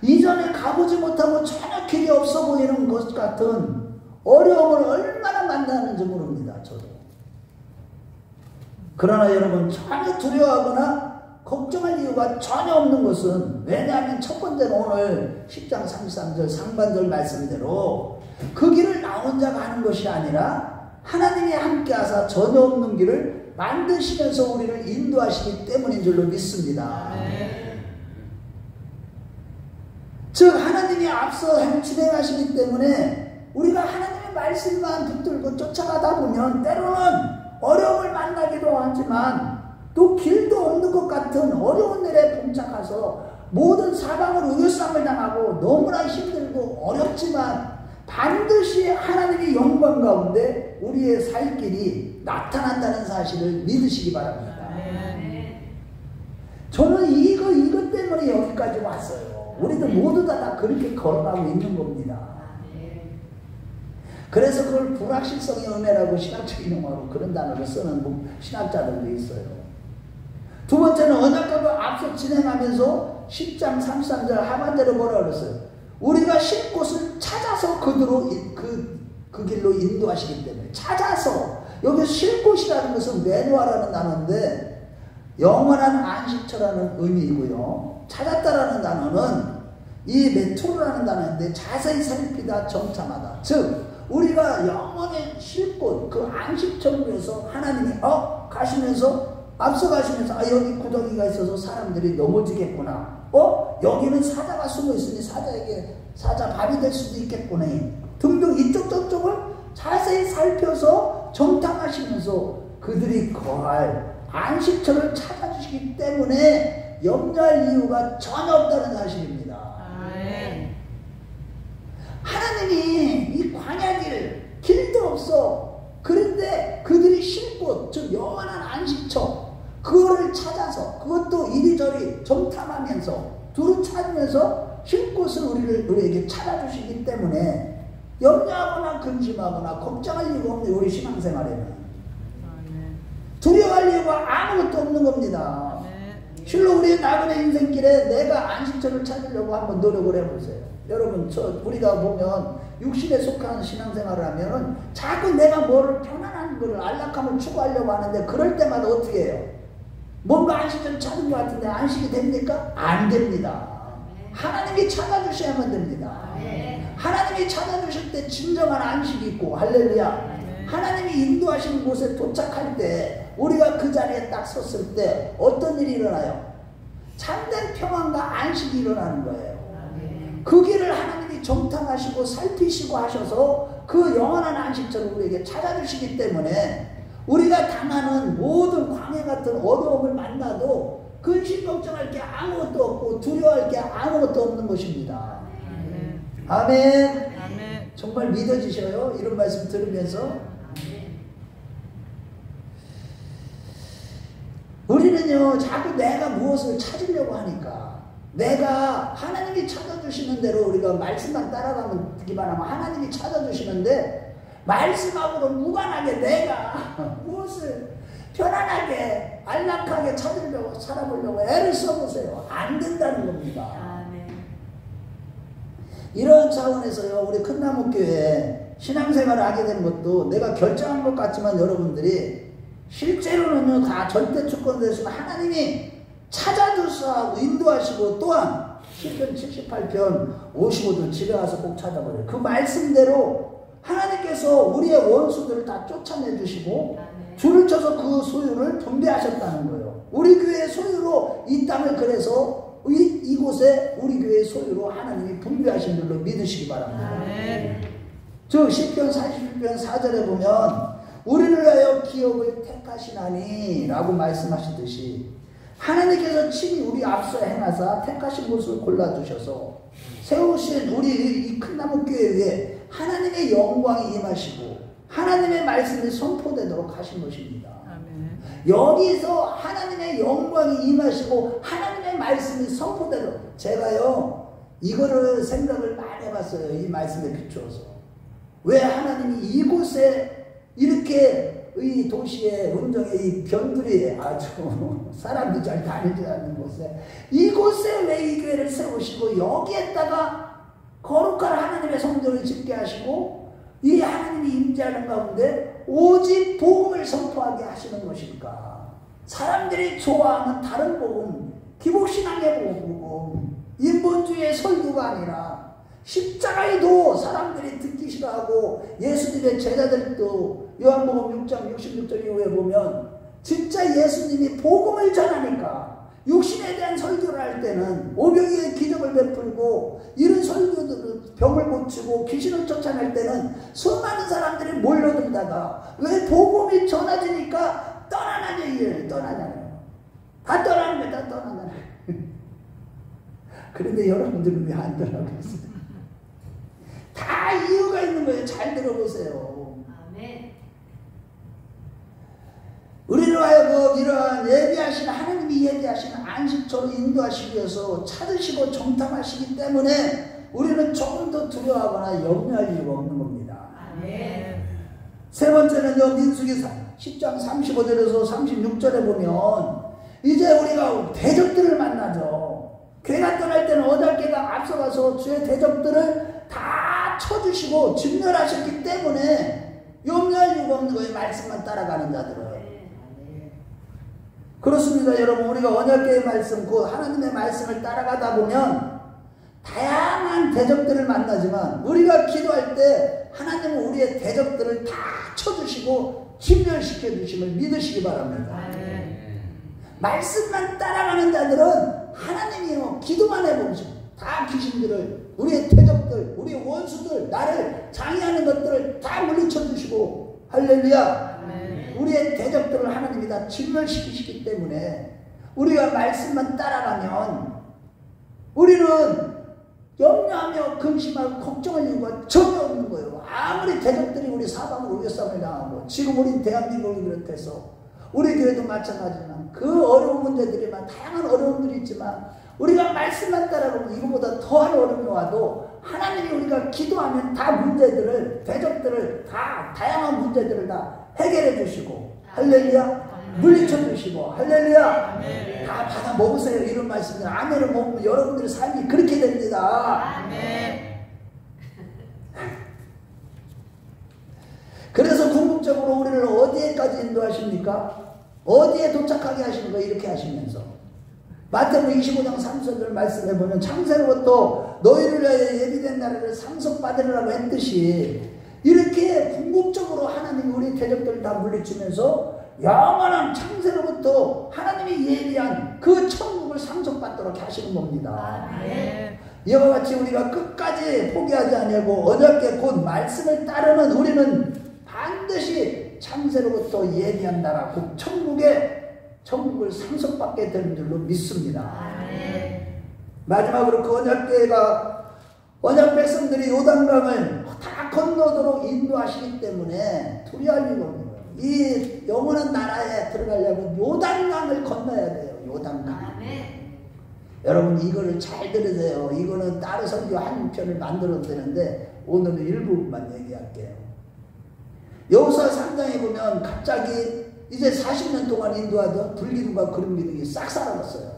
이전에 가보지 못하고 전혀 길이 없어 보이는 것 같은 어려움을 얼마나 만나는지 모릅니다. 저도. 그러나 여러분 전혀 두려워하거나 걱정할 이유가 전혀 없는 것은, 왜냐하면 첫 번째는 오늘 10장 33절 상반절 말씀대로 그 길을 나 혼자 가는 것이 아니라 하나님이 함께 하사 전혀 없는 길을 만드시면서 우리를 인도하시기 때문인 줄로 믿습니다. 즉 하나님이 앞서 진행하시기 때문에 우리가 하나님의 말씀만 붙들고 쫓아가다 보면 때로는 어려움을 만나기도 하지만 또 길도 없는 것 같은 어려운 일에 봉착해서 모든 사방으로 의유상을 당하고 너무나 힘들고 어렵지만 반드시 하나님의 영광 가운데 우리의 살 길이 나타난다는 사실을 믿으시기 바랍니다. 저는 이것 때문에 여기까지 왔어요. 우리도 모두 다 그렇게 걸어가고 있는 겁니다. 그래서 그걸 불확실성의 은혜라고 신학적인 용어로 그런 단어를 쓰는 신학자들도 있어요. 두 번째는 언약궤가 앞서 진행하면서 10장 33절 하반대로 뭐라 그랬어요? 우리가 쉴 곳을 찾아서 그 길로 인도하시기 때문에, 찾아서, 여기 쉴 곳이라는 것은 메노아라는 단어인데 영원한 안식처라는 의미이고요, 찾았다라는 단어는 이 메트로라는 단어인데 자세히 살피다 정참하다, 즉 우리가 영원히 쉴 곳, 그 안식처를 위해서 하나님이 가시면서 앞서가시면서 여기 구덩이가 있어서 사람들이 넘어지겠구나. 여기는 사자가 숨어 있으니 사자 밥이 될 수도 있겠구나. 등등 이쪽 저쪽을 자세히 살펴서 정탐하시면서 그들이 거할 안식처를 찾아주시기 때문에 염려할 이유가 전혀 없다는 사실입니다. 하나님이 이 광야길 길도 없어. 그런데 그들이 쉴 곳, 즉 영원한 안식처, 그거를 찾아서 그것도 이리저리 정탐하면서 두루 찾으면서 쉴 곳을 우리에게 찾아주시기 때문에 염려하거나 근심하거나 걱정할 이유가 없는 우리 신앙생활에는 두려워할 이유가 아무것도 없는 겁니다. 실로 우리의 나그네 인생길에 내가 안식처를 찾으려고 한번 노력을 해보세요. 여러분, 우리가 보면 육신에 속한 신앙생활을 하면은 자꾸 내가 뭐를 편안한 거를 안락함을 추구하려고 하는데 그럴 때마다 어떻게 해요? 뭔가 안식처를 찾은 것 같은데 안식이 됩니까? 안 됩니다. 하나님이 찾아주셔야만 됩니다. 하나님이 찾아주실 때 진정한 안식이 있고, 할렐루야. 하나님이 인도하시는 곳에 도착할 때 우리가 그 자리에 딱 섰을 때 어떤 일이 일어나요? 참된 평안과 안식이 일어나는 거예요. 그 길을 하나님이 정탐하시고 살피시고 하셔서 그 영원한 안식처를 우리에게 찾아주시기 때문에 우리가 당하는 모든 광야 같은 어려움을 만나도 근심 걱정할 게 아무것도 없고 두려워할 게 아무것도 없는 것입니다. 아멘. 정말 믿어지셔요? 이런 말씀 들으면서? 우리는요, 자꾸 내가 무엇을 찾으려고 하니까, 내가 하나님이 찾아주시는 대로 우리가 말씀만 따라가기만 하면 하나님이 찾아주시는데, 말씀하고도 무관하게 내가 무엇을 편안하게 안락하게 찾으려고 살아보려고 애를 써보세요. 안 된다는 겁니다. 이런 차원에서요, 우리 큰나무교회 신앙생활을 하게 된 것도 내가 결정한 것 같지만 여러분들이 실제로는요, 다 절대 주권되시면 하나님이 찾아주시고 인도하시고, 또한 시편 78편 55도 집에 와서 꼭 찾아보래요. 그 말씀대로 하나님께서 우리의 원수들을 다 쫓아내 주시고 줄을 쳐서 그 소유를 분배하셨다는 거예요. 우리 교회의 소유로 이 땅을, 그래서 이곳에 우리 교회의 소유로 하나님이 분배하신 줄로 믿으시기 바랍니다. 즉 시편 41편 4절에 보면 우리를 위하여 기업을 택하시나니 라고 말씀하시듯이 하나님께서 친히 우리 앞서 행하사 택하신 곳을 골라주셔서 세우신 우리 이 큰나무교회 위에 하나님의 영광이 임하시고 하나님의 말씀이 선포되도록 하신 것입니다. 여기서 하나님의 영광이 임하시고 하나님의 말씀이 선포되도록, 제가요 이거를 생각을 많이 해봤어요. 이 말씀에 비추어서 왜 하나님이 이곳에 이렇게 이 도시의 운정에 이 변들이 아주 사람들이 잘 다니지 않는 곳에 이곳에 왜 이 교회를 세우시고 여기에다가 거룩한 하나님의 성전을 짓게 하시고 이 하나님이 임재하는 가운데 오직 복음을 선포하게 하시는 것일까? 사람들이 좋아하는 다른 복음, 기복신앙의 복음, 인본주의의 설교가 아니라 십자가에도 사람들이 듣기 싫어하고 예수님의 제자들도 요한복음 6장 66절 이후에 보면 진짜 예수님이 복음을 전하니까 육신에 대한 설교를 할 때는 오병이의 기적을 베풀고 이런 설교들을 병을 고치고 귀신을 쫓아낼 때는 수많은 사람들이 몰려들다가 왜 복음이 전해지니까 떠나냐고요. 다 떠나는 거예요. 다 떠나잖아요. 그런데 여러분들은 왜 안 떠나고 있어요? 다 이유가 있는 거예요. 잘 들어보세요. 아멘. 우리를 하여금 이러한 예비하시는, 하나님이 예비하시는 안식처로 인도하시기 위해서 찾으시고 정탐하시기 때문에 우리는 조금 더 두려워하거나 염려할 이유가 없는 겁니다. 아멘. 세 번째는요, 민수기 10장 35절에서 36절에 보면 이제 우리가 대적들을 만나죠. 교회가 떠날 때는 어저께가 앞서가서 주의 대적들을 다 쳐주시고 진멸하셨기 때문에 염려할 이유가 없는 거예요. 말씀만 따라가는 자들은. 그렇습니다. 여러분, 우리가 언약궤의 말씀, 그 하나님의 말씀을 따라가다 보면 다양한 대적들을 만나지만 우리가 기도할 때 하나님은 우리의 대적들을 다 쳐주시고 진멸시켜 주심을 믿으시기 바랍니다. 말씀만 따라가는 자들은 하나님이요 기도만 해보시고 다 귀신들을, 우리의 대적들, 우리의 원수들, 나를 장애하는 것들을 다 물리쳐 주시고, 할렐루야. 우리의 대적들을 하나님이 다 진멸시키시기 때문에 우리가 말씀만 따라가면 우리는 염려하며 근심하고 걱정할 이유가 전혀 없는 거예요. 아무리 대적들이 우리 사방으로 우겨싸움을 당하고, 지금 우리 대한민국을 비롯해서 우리 교회도 마찬가지지만 그 어려운 문제들이만, 다양한 어려움들이 있지만 우리가 말씀만 따라가면 이거보다 더한 어려움이 와도 하나님이 우리가 기도하면 다 문제들을, 대적들을 다, 다양한 문제들을 다 해결해 주시고, 할렐루야, 물리쳐 주시고, 할렐루야, 다 받아 먹으세요. 이런 말씀들 아멘을 먹으면 여러분들의 삶이 그렇게 됩니다. 그래서 궁극적으로 우리를 어디에까지 인도하십니까? 어디에 도착하게 하시는 거? 이렇게 하시면서 마태복음 25장 3절을 말씀해 보면, 창세로부터 너희를 위하여 예비된 나라를 상속받으리라고 했듯이 이렇게 궁극적으로 하나님이 우리 대적들을 다 물리치면서 영원한 창세로부터 하나님이 예비한 그 천국을 상속받도록 하시는 겁니다. 이와 같이 우리가 끝까지 포기하지 아니하고 언약궤 곧 말씀을 따르는 우리는 반드시 창세로부터 예비한 나라 곧 천국을 상속받게 되는 줄로 믿습니다. 마지막으로 그 언약 백성들이 요단강을 다 건너도록 인도하시기 때문에 두려워할 일이 없는 거예요. 이 영원한 나라에 들어가려면 요단강을 건너야 돼요. 요단강. 여러분 이거를 잘 들으세요. 이거는 따로 설교 한 편을 만들어도 되는데 오늘은 일부분만 얘기할게요. 여호수아 3장에 보면 갑자기 이제 40년 동안 인도하던 불기둥과 구름 기둥이 싹 사라졌어요.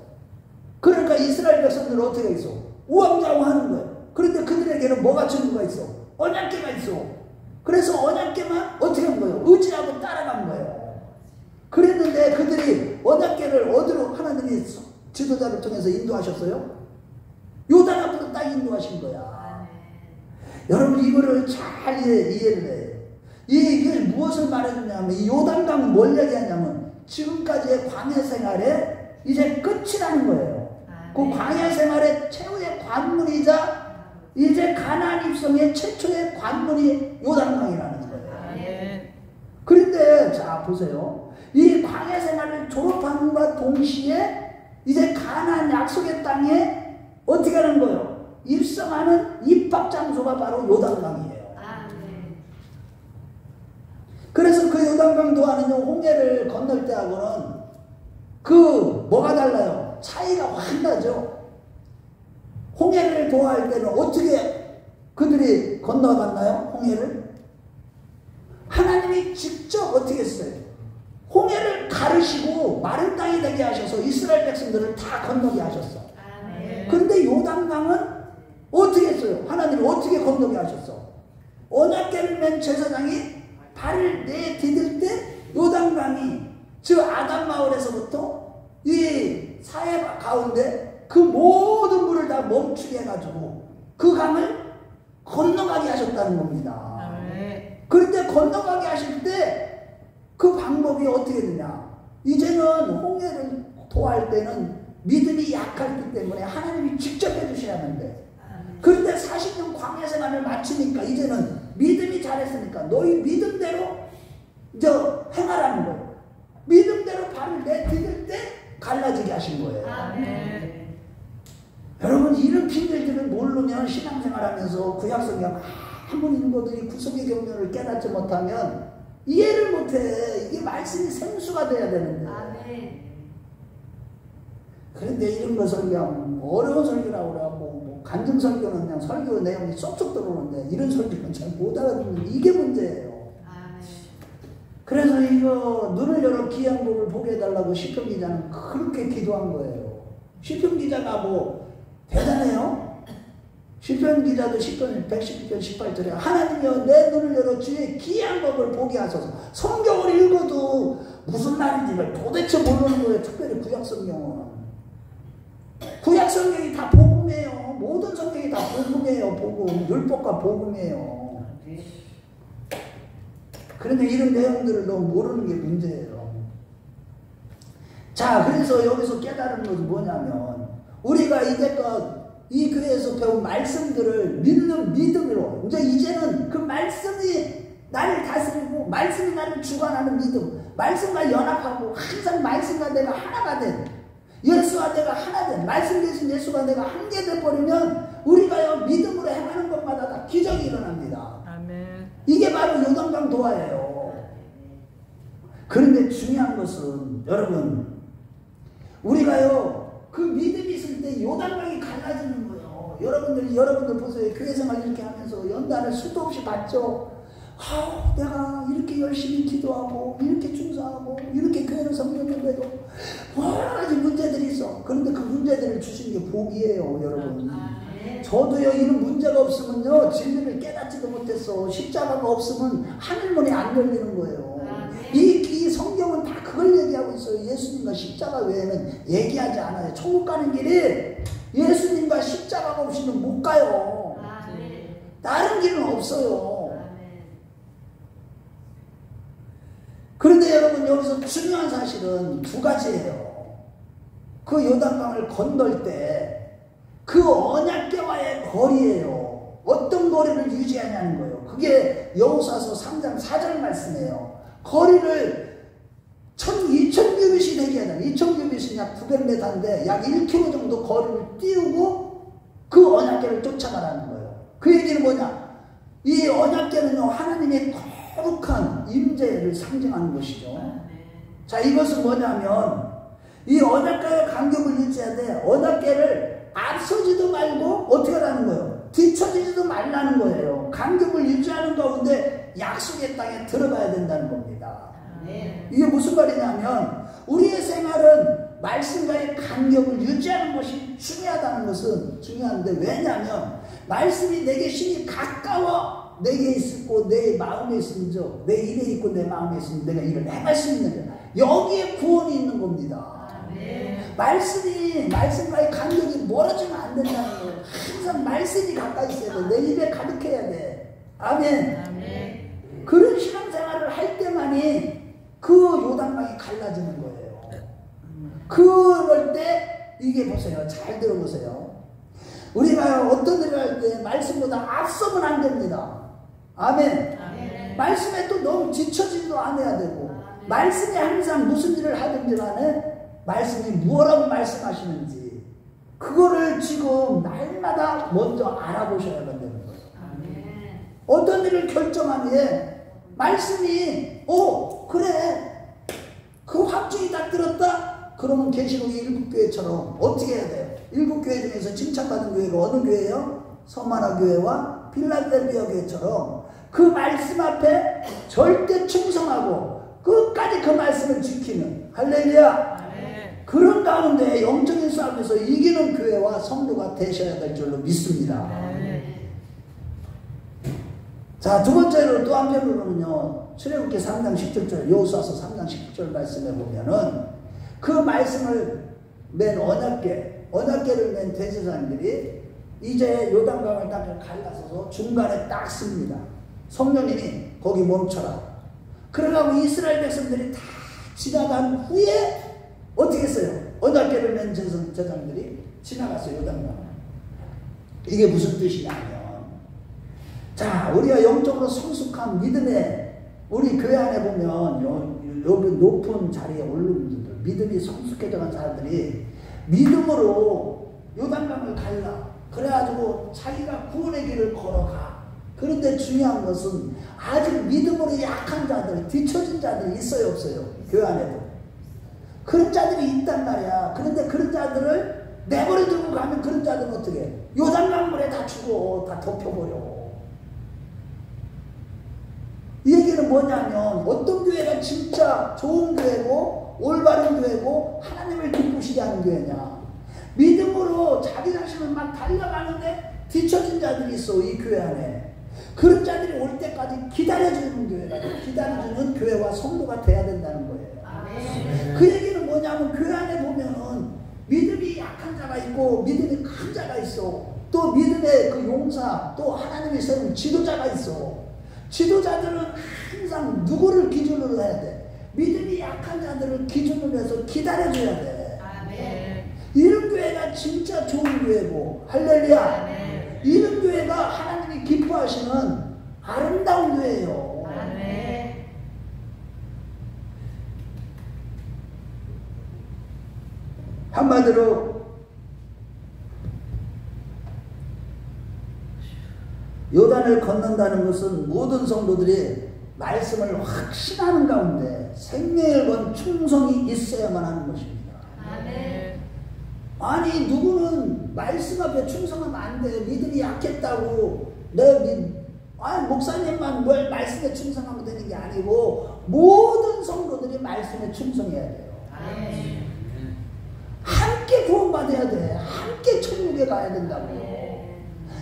그러니까 이스라엘 백성들은 어떻게 있어? 우왕좌왕하는 거예요. 그런데 그들에게는 뭐가 증거가 있어? 언약궤가 있어. 그래서 언약궤만 어떻게 한 거예요? 의지하고 따라간 거예요. 그랬는데 그들이 언약궤를 어디로 하나님이 지도자를 통해서 인도하셨어요? 요단 앞으로 딱 인도하신 거야. 여러분 이거를 잘 이해를 해요. 이게 무엇을 말해주냐면, 이 요단강 뭘 얘기하냐면 지금까지의 광야 생활의 이제 끝이라는 거예요. 그 광야 생활의 최후의 관문이자 이제 가나안 입성의 최초의 관문이 요단강이라는 거예요. 그런데 자 보세요. 이 광야 생활을 졸업함과 동시에 이제 가나안 약속의 땅에 어떻게 하는 거예요? 입성하는 입학 장소가 바로 요단강이에요. 그래서 그 요단강 도하는 홍해를 건널 때하고는 뭐가 달라요? 차이가 확 나죠. 홍해를 도할 때는 어떻게 그들이 건너갔나요? 홍해를? 하나님이 직접 어떻게 했어요? 홍해를 가르시고 마른 땅이 되게 하셔서 이스라엘 백성들을 다 건너게 하셨어. 그런데 요단강은 어떻게 했어요? 하나님이 어떻게 건너게 하셨어? 언약궤를 맨 제사장이 발을 내디딜 때 요단강이 즉 아담 마을에서부터 이 사해 가운데 그 모든 물을 다 멈추게 해가지고 그 강을 건너가게 하셨다는 겁니다. 그런데 건너가게 하실 때 그 방법이 어떻게 되냐? 이제는 홍해를 도할 때는 믿음이 약하기 때문에 하나님이 직접 해주셔야 하는데, 그런데 40년 광야 생활을 마치니까 이제는 믿음이 잘했으니까 너희 믿음대로 행하라는 거예요. 믿음대로 발을 내디딜 때 갈라지게 하신 거예요. 여러분 이런 핑계들을 모르면 신앙생활하면서 구약성경 한번 읽어도 이 구속의 경륜을 깨닫지 못하면 이해를 못해. 이게 말씀이 생수가 돼야 되는데. 그런데 이런 거 설교하면 어려운 설교라고 그래갖고 간증 설교는 그냥 설교 내용이 쏙쏙 들어오는데 이런 설교는 잘 못 알아듣는 이게 문제예요. 그래서 이거 눈을 열어 귀한 복을 보게 해달라고 시편 기자는 그렇게 기도한 거예요. 시편 기자가 뭐 대단해요? 시편 기자도 시편 112편 18절에 하나님이여 내 눈을 열어 주의 귀한 법을 보게 하소서. 성경을 읽어도 무슨 말인지를 도대체 모르는 거예요. 특별히 구약성경은. 구약성경이 다 복음이에요. 모든 성경이 다 복음이에요. 복음. 율법과 복음이에요. 그런데 이런 내용들을 너무 모르는 게 문제예요. 자, 그래서 여기서 깨달은 것은 뭐냐면 우리가 이제껏 이 교회에서 배운 말씀들을 믿는 믿음으로 이제는 그 말씀이 나를 다스리고 말씀이 나를 주관하는 믿음, 말씀과 연합하고 항상 말씀과 내가 하나가 된, 예수와 내가 하나 된, 말씀 대신 예수가 내가 함께 돼버리면 우리가요 믿음으로 행하는 것마다 다 기적이 일어납니다. 아멘. 이게 바로 요단강 도하예요. 그런데 중요한 것은 여러분, 우리가요 그 믿음이 있을 때 요단강이 갈라지는 거예요. 여러분들 보세요. 교회 생활 이렇게 하면서 연단을 수도 없이 받죠. 내가 이렇게 열심히 기도하고 이렇게 중사하고 이렇게 교회를 섬겼는데도 여러 가지 문제들이 있어. 그런데 그 문제들을 주신 게 복이에요, 여러분. 저도요 이런 문제가 없으면요 진리를 깨닫지도 못했어. 십자가가 없으면 하늘문이 안 열리는 거예요. 이 성경은 다 그걸 얘기하고 있어요. 예수님과 십자가 외에는 얘기하지 않아요. 천국 가는 길이 예수님과 십자가가 없이는 못 가요. 다른 길은 없어요. 그런데 여러분 여기서 중요한 사실은 두 가지예요. 그 요단강을 건널 때 그 언약궤와의 거리예요. 어떤 거리를 유지하냐는 거예요. 그게 여호수아서 3장 4절 말씀이에요. 거리를 2000규빗이 되게 해야 돼요. 2000규빗이 약 900m인데 약 1km 정도 거리를 띄우고 그 언약궤를 쫓아가라는 거예요. 그 얘기는 뭐냐? 이 언약궤는요 하나님의 거룩한 임재를 상징하는 것이죠. 자, 이것은 뭐냐면 이 언약궤의 간격을 유지해야 돼. 언약궤를 앞서지도 말고 어떻게 하라는 거예요? 뒤처지지도 말라는 거예요. 간격을 유지하는 가운데 약속의 땅에 들어가야 된다는 겁니다. 이게 무슨 말이냐면 우리의 생활은 말씀과의 간격을 유지하는 것이 중요하다는 것은 중요한데, 왜냐하면 말씀이 내게 신이 가까워 내게 있고 내 마음에 있은즉 내 입에 있고 내 마음에 있으면 내가 이를 행할 수 있는 거야. 여기에 구원이 있는 겁니다. 말씀과의 간격이 멀어지면 안 된다는 거예요. 항상 말씀이 가까이 있어야 돼. 내 입에 가득해야 돼. 아멘. 그런 신앙생활을 할 때만이 그 요단강이 갈라지는 거예요. 그럴 때 이게 보세요. 잘 들어보세요. 우리가 어떤 일을 할 때 말씀보다 앞서면 안 됩니다. 아멘. 말씀에 또 너무 지쳐지지도 않아야 되고, 말씀이 항상 무슨 일을 하든지 간에 말씀이 무엇라고 말씀하시는지 그거를 지금 날마다 먼저 알아보셔야 된다는 거예요. 어떤 일을 결정한 후에 말씀이 그래 그 확증이 딱 들었다 그러면 계시록의 7교회처럼 어떻게 해야 돼요? 7교회 중에서 칭찬받은 교회가 어느 교회예요? 서마나 교회와 필라델피아 교회처럼 그 말씀 앞에 절대 충성하고 끝까지 그 말씀을 지키는, 할렐루야, 그런 가운데 영적인 싸움에서 이기는 교회와 성도가 되셔야 될 줄로 믿습니다. 자, 두 번째로 또 한편으로는요, 출애굽기 3장 17절, 여호수아서 3장 17절 말씀에 보면은 그 말씀을 맨 언약궤를 맨 대제사장들이 이제 요단강을 딱 갈라서서 중간에 딱 씁니다. 성령님이 거기 멈춰라. 그러라고 이스라엘 백성들이 다 지나간 후에 어떻게 했어요? 언약궤를 맨 제사장들이 지나갔어요. 요단강. 이게 무슨 뜻이냐면, 자, 우리가 영적으로 성숙한 믿음에, 우리 교회 안에 보면 여기 높은 자리에 오른 분들, 믿음이 성숙해져간 사람들이 믿음으로 요단강을 갈라. 그래가지고 자기가 구원의 길을 걸어가. 그런데 중요한 것은 아직 믿음으로 약한 자들, 뒤처진 자들이 있어요, 없어요? 교회 안에도. 그런 자들이 있단 말이야. 그런데 그런 자들을 내버려 두고 가면 그런 자들은 어떻게 해? 요단강물에 다 죽어. 다 덮여버려. 이 얘기는 뭐냐면 어떤 교회가 진짜 좋은 교회고 올바른 교회고 하나님을 기쁘시게 하는 교회냐. 믿음으로 자기 자신을 막 달려가는데 뒤처진 자들이 있어. 이 교회 안에. 그런 자들이 올 때까지 기다려주는 교회가, 기다려주는 교회와 성도가 돼야 된다는 거예요. 그 얘기는 뭐냐면 교회 안에 보면은 믿음이 약한 자가 있고 믿음이 큰 자가 있어. 또 믿음의 그 용사, 또 하나님이 세운 지도자가 있어. 지도자들은 항상 누구를 기준으로 해야 돼? 믿음이 약한 자들을 기준으로 해서 기다려줘야 돼. 이런 교회가 진짜 좋은 교회고, 할렐루야. 이런 교회가 하나님이 기뻐하시는 아름다운 교회예요. 한마디로 요단을 건넌다는 것은 모든 성도들이 말씀을 확신하는 가운데 생명을 건 충성이 있어야만 하는 것입니다. 아니 누구는 말씀 앞에 충성하면 안 돼. 믿음이 약했다고 아니 목사님만 뭘 말씀에 충성하면 되는 게 아니고 모든 성도들이 말씀에 충성해야 돼요. 함께 구원받아야 돼. 함께 천국에 가야 된다고.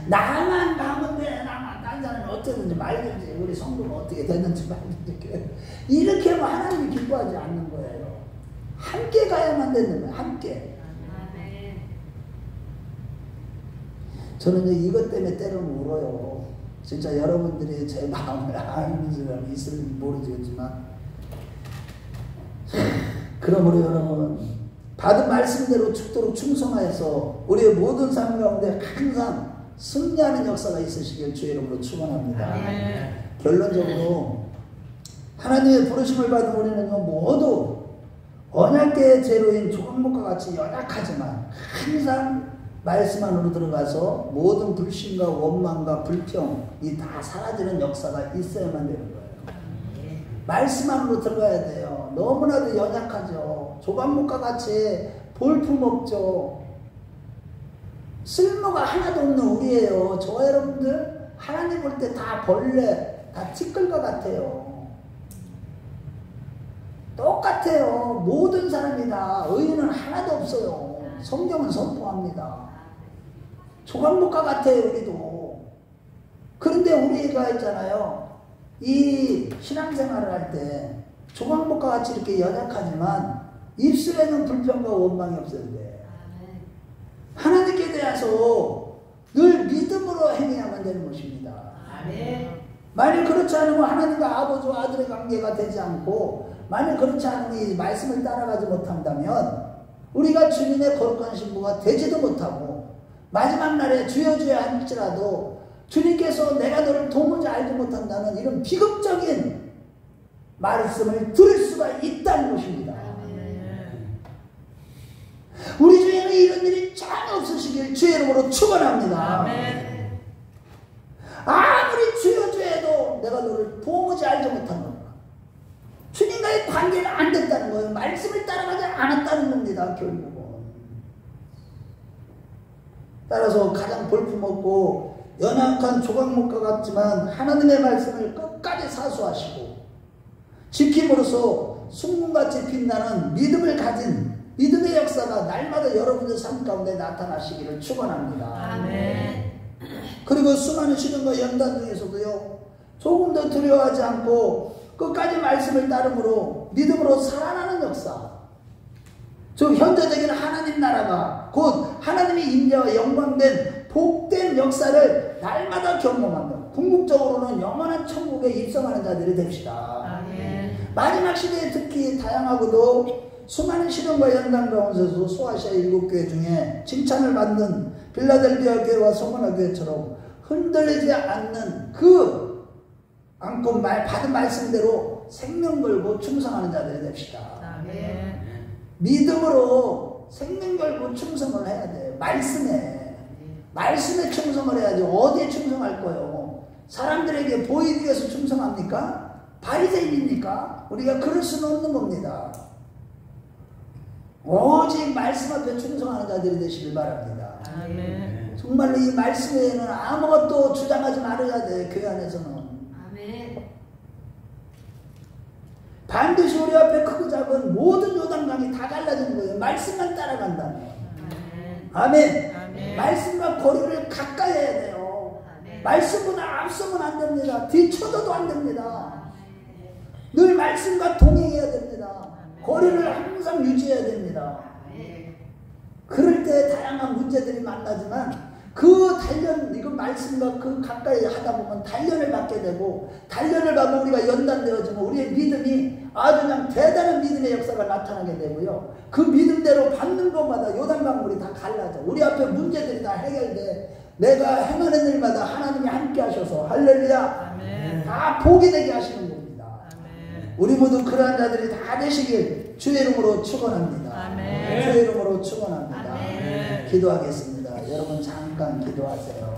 나만 가면 돼. 나만 딴 사람은 어쩌든지 말든지 우리 성도가 어떻게 됐는지 말든지 이렇게 하면 하나님이 기뻐하지 않는 거예요. 함께 가야만 되는 거예요. 함께. 저는 이것 때문에 때로는 울어요. 진짜 여러분들이 제 마음을 아는 사람이 있을지 모르겠지만 그러므로 여러분 받은 말씀대로 죽도록 충성하여서 우리의 모든 삶 가운데 항상 승리하는 역사가 있으시길 주의 이름으로 축원합니다. 결론적으로 하나님의 부르심을 받은 우리는 모두 언약궤의 제로인 조각목과 같이 연약하지만 항상 말씀 안으로 들어가서 모든 불신과 원망과 불평이 다 사라지는 역사가 있어야만 되는 거예요. 말씀 안으로 들어가야 돼요. 너무나도 연약하죠. 조각목과 같이 볼품없죠. 쓸모가 하나도 없는 우리예요. 저 여러분들 하나님 볼 때 다 벌레, 다 티끌과 같아요. 똑같아요. 모든 사람이 다 의인은 하나도 없어요. 성경은 선포합니다. 조각목과 같아요. 우리도. 그런데 우리가 있잖아요. 이 신앙생활을 할 때 조각목과 같이 이렇게 연약하지만 입술에는 불평과 원망이 없어야 돼. 하나님께 대해서 늘 믿음으로 행해야만 되는 것입니다. 만일 그렇지 않으면 하나님과 아버지와 아들의 관계가 되지 않고 만일 그렇지 않으면 이 말씀을 따라가지 못한다면 우리가 주님의 거룩한 신부가 되지도 못하고 마지막 날에 주여 주여 할지라도 주님께서 내가 너를 도무지 알지 못한다는 이런 비극적인 말씀을 들을 수가 있다는 것입니다. 우리 중에는 이런 일이 전혀 없으시길 주의 이름으로 축원합니다. 아무리 주여 주여도 내가 너를 도무지 알지 못한다. 주님과의 관계가 안 됐다는 거예요. 말씀을 따라가지 않았다는 겁니다. 결국은. 따라서 가장 볼품없고 연약한 조각목과 같지만 하나님의 말씀을 끝까지 사수하시고 지킴으로써 순금같이 빛나는 믿음을 가진 믿음의 역사가 날마다 여러분의 삶 가운데 나타나시기를 축원합니다. 그리고 수많은 시련과 연단 중에서도요 조금도 두려워하지 않고 끝까지 말씀을 따름으로 믿음으로 살아나는 역사, 즉 현재적인 하나님 나라가 곧 하나님의 임재와 영광된 복된 역사를 날마다 경험하며 궁극적으로는 영원한 천국에 입성하는 자들이 됩시다. 마지막 시대에 특히 다양하고도 수많은 시련과 연단 가운데서 소아시아 7교회 중에 칭찬을 받는 빌라델비아 교회와 소모나 교회처럼 흔들리지 않는 그 안고 받은 말씀대로 생명 걸고 충성하는 자들이 됩시다. 믿음으로 생명 걸고 충성을 해야 돼. 말씀에 충성을 해야지. 어디에 충성할 거예요? 사람들에게 보이기 위해서 충성합니까? 바리새인입니까? 우리가 그럴 수는 없는 겁니다. 오직 말씀 앞에 충성하는 자들이 되시길 바랍니다. 정말로 이 말씀 외에는 아무것도 주장하지 말아야 돼. 교회 안에서는. 반드시 우리 앞에 크고 작은 모든 요단강이 다 갈라지는 거예요. 말씀만 따라간다면. 아멘. 말씀과 거리를 가까이 해야 돼요. 말씀보다 앞서면 안 됩니다. 뒤쳐져도 안 됩니다. 늘 말씀과 동행해야 됩니다. 거리를 항상 유지해야 됩니다. 그럴 때 다양한 문제들이 만나지만 그 단련, 이거 말씀과 그 가까이 하다 보면 단련을 받게 되고, 단련을 받으면 우리가 연단되어지면 우리의 믿음이 아주 그냥 대단한 믿음의 역사가 나타나게 되고요. 그 믿음대로 받는 것마다 요단강물이 다 갈라져. 우리 앞에 문제들이 다 해결돼. 내가 행하는 일마다 하나님이 함께 하셔서, 할렐루야, 아멘. 다 복이 되게 하시는 겁니다. 아멘. 우리 모두 그러한 자들이 다 되시길 주의 이름으로 축원합니다. 아멘. 주의 이름으로 축원합니다. 아멘. 기도하겠습니다. 여러분 잠깐 기도하세요.